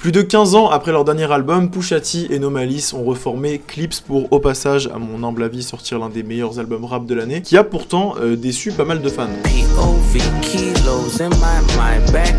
Plus de 15 ans après leur dernier album, Pusha T et No Malice ont reformé Clips pour, au passage, à mon humble avis, sortir l'un des meilleurs albums rap de l'année, qui a pourtant déçu pas mal de fans.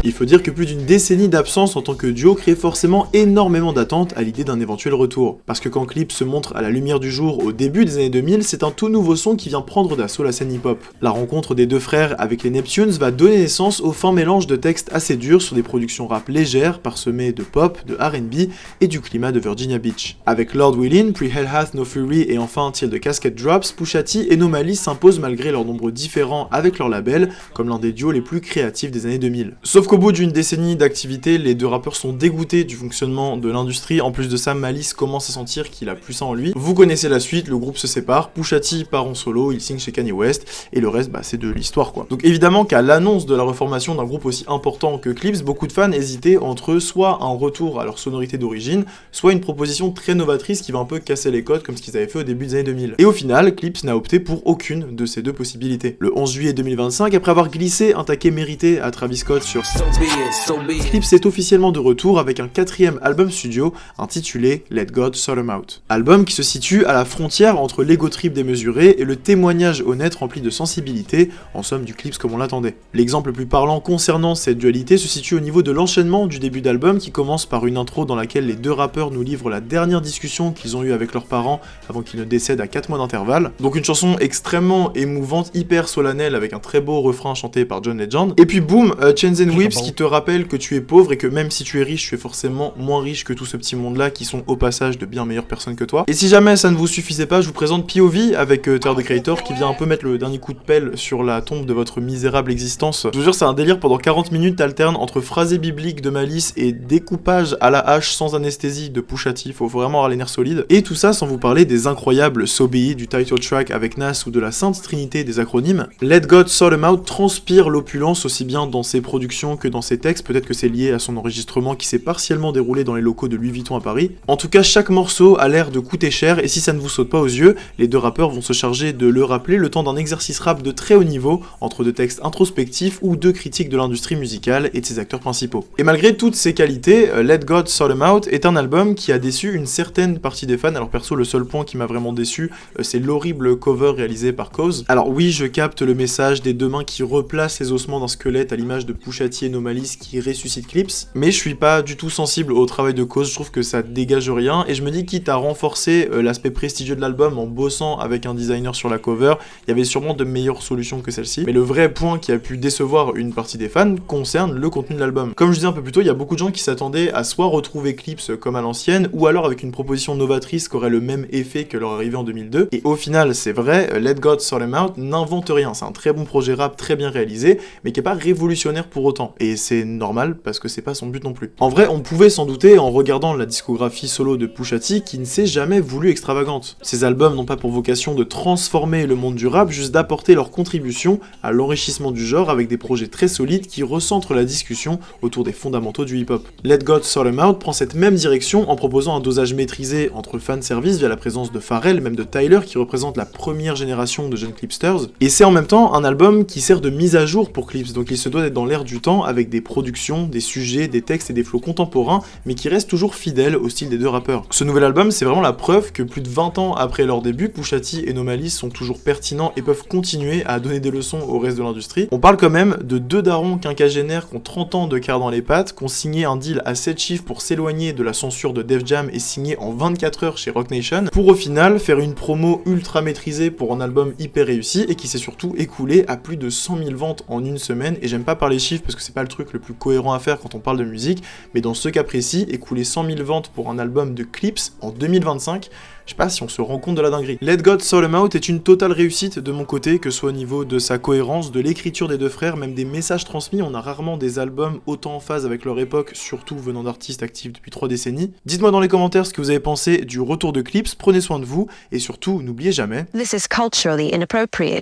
Il faut dire que plus d'une décennie d'absence en tant que duo crée forcément énormément d'attentes à l'idée d'un éventuel retour. Parce que quand Clips se montre à la lumière du jour au début des années 2000, c'est un tout nouveau son qui vient prendre d'assaut la scène hip-hop. La rencontre des deux frères avec les Neptunes va donner naissance au fin mélange de textes assez durs sur des productions rap légères, parsemées de pop, de R&B et du climat de Virginia Beach. Avec Lord Willin', Pre-Hell Hath No Fury et enfin Till the Casket Drops, Pusha T et No Malice s'imposent malgré leurs nombreux différends avec leur label, comme l'un des duos les plus créatifs des années 2000. Sauf qu'au bout d'une décennie d'activité, les deux rappeurs sont dégoûtés du fonctionnement de l'industrie. En plus de ça, Malice commence à sentir qu'il a plus ça en lui. Vous connaissez la suite, le groupe se sépare, Pusha T part en solo, il signe chez Kanye West, et le reste, c'est de l'histoire quoi. Donc évidemment qu'à l'annonce de la reformation d'un groupe aussi important que Clips, beaucoup de fans hésitaient entre soit un retour à leur sonorité d'origine, soit une proposition très novatrice qui va un peu casser les codes comme ce qu'ils avaient fait au début des années 2000. Et au final, Clips n'a opté pour aucune de ces deux possibilités. Le 11 juillet 2025, après avoir glissé un taquet mérité à Travis Scott sur Clips est officiellement de retour avec un 4e album studio intitulé Let God Sort 'Em Out. Album qui se situe à la frontière entre l'ego trip démesuré et le témoignage honnête rempli de sensibilité, en somme du Clips comme on l'attendait. L'exemple le plus parlant concernant cette dualité se situe au niveau de l'enchaînement du début d'album qui commence par une intro dans laquelle les deux rappeurs nous livrent la dernière discussion qu'ils ont eue avec leurs parents avant qu'ils ne décèdent à 4 mois d'intervalle. Donc une chanson extrêmement émouvante, hyper solennelle avec un très beau refrain chanté par John Legend. Et puis boum, Chains and Whips qui te rappelle que tu es pauvre et que même si tu es riche, tu es forcément moins riche que tout ce petit monde-là qui sont au passage de bien meilleures personnes que toi. Et si jamais ça ne vous suffisait pas, je vous présente POV avec Tyler the Creator qui vient un peu mettre le dernier coup de pelle sur la tombe de votre misérable existence. Je vous jure, c'est un délire, pendant 40 minutes t'alternes entre phrasés bibliques de Malice et découpage à la hache sans anesthésie de Pusha T, faut vraiment avoir les nerfs solides. Et tout ça sans vous parler des incroyables So Be It du title track avec Nas ou de la sainte trinité des acronymes. Let God Sort 'Em Out transpire l'opulence aussi bien dans ses productions que dans ses textes, peut-être que c'est lié à son enregistrement qui s'est partiellement déroulé dans les locaux de Louis Vuitton à Paris. En tout cas, chaque morceau a l'air de coûter cher et si ça ne vous saute pas aux yeux, les deux rappeurs vont se charger de le rappeler le temps d'un exercice rap de très haut niveau entre deux textes introspectifs ou deux critiques de l'industrie musicale et de ses acteurs principaux. Et malgré toutes ces qualités, Let God Sort 'Em Out est un album qui a déçu une certaine partie des fans. Alors perso, le seul point qui m'a vraiment déçu, c'est l'horrible cover réalisé par Cause. Alors oui, je capte le message des deux mains qui replacent les ossements d'un squelette à l'image de Pusha T et No Malice qui ressuscitent Clips, mais je suis pas du tout sensible au travail de Cause, je trouve que ça dégage rien, et je me dis quitte à renforcer l'aspect prestigieux de l'album en bossant avec un designer sur la cover, il y avait sûrement de meilleures solutions que celle-ci. Mais le vrai point qui a pu décevoir une partie des fans concerne le contenu de l'album. Comme je disais un peu plus tôt, il y a beaucoup de gens qui s'attendaient à soit retrouver Clips comme à l'ancienne, ou alors avec une proposition novatrice qui aurait le même effet que leur arrivée en 2002, et au final c'est vrai, Let God Sort 'Em Out n'invente rien, c'est un très bon projet rap très bien réalisé, mais qui est pas révolutionnaire pour autant, et c'est normal parce que c'est pas son but non plus. En vrai, on pouvait s'en douter en regardant la discographie solo de Pusha T qui ne s'est jamais voulu extravagante. Ces albums n'ont pas pour vocation de transformer le monde du rap, juste d'apporter leur contribution à l'enrichissement du genre avec des projets très solides qui recentrent la discussion autour des fondamentaux du hip-hop. Let God Sort 'Em Out prend cette même direction en proposant un dosage maîtrisé entre fanservice via la présence de Pharrell, même de Tyler qui représente la première génération de jeunes Clipsters, et c'est en même temps un album qui sert de mise à jour pour Clips, donc il se doit d'être dans l'air du temps avec des productions, des sujets, des textes et des flows contemporains, mais qui reste toujours fidèle au style des deux rappeurs. Ce nouvel album, c'est vraiment la preuve que plus de 20 ans après leur début, Pusha T et No Malice sont toujours pertinents et peuvent continuer à donner des leçons au reste de l'industrie. On parle quand même de deux darons quinquagénaires qui ont 30 ans de quart dans les pattes, qui ont signé un deal à 7 chiffres pour s'éloigner de la censure de Def Jam et signer en 24 heures chez Roc Nation, pour au final faire une promo ultra maîtrisée pour un album hyper réussi et qui s'est surtout écoulé à plus de 100 000 ventes en une semaine. Et j'aime pas parler chiffres parce que c'est pas le truc le plus cohérent à faire quand on parle de musique, mais dans ce cas précis, écouler 100 000 ventes pour un album de Clips en 2025, je sais pas si on se rend compte de la dinguerie. Let God Sort 'Em Out est une totale réussite de mon côté, que ce soit au niveau de sa cohérence, de l'écriture des deux frères, même des messages transmis. On a rarement des albums autant en phase avec leur époque, surtout venant d'artistes actifs depuis 3 décennies. Dites-moi dans les commentaires ce que vous avez pensé du retour de Clips, prenez soin de vous, et surtout, n'oubliez jamais... This is culturally inappropriate.